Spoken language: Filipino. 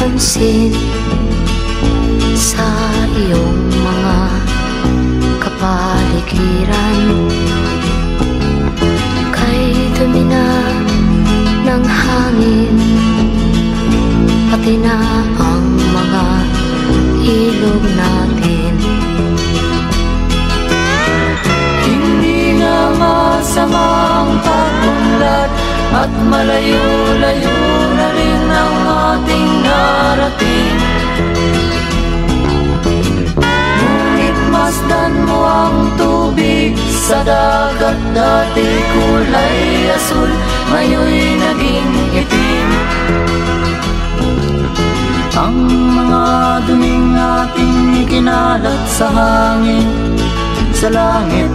pansin sa iyong mga kapaligiran. Kay dumi na ng hangin, pati na ang mga ilog natin. Hindi nga masama ang pag-unlad, at malayo-layo na rin ang ating narating. Ngunit masdan mo ang tubig sa dagat, dati kulay asul, ngayon'y naging itim. Ang mga duming ating ikinalat sa hangin, sa langit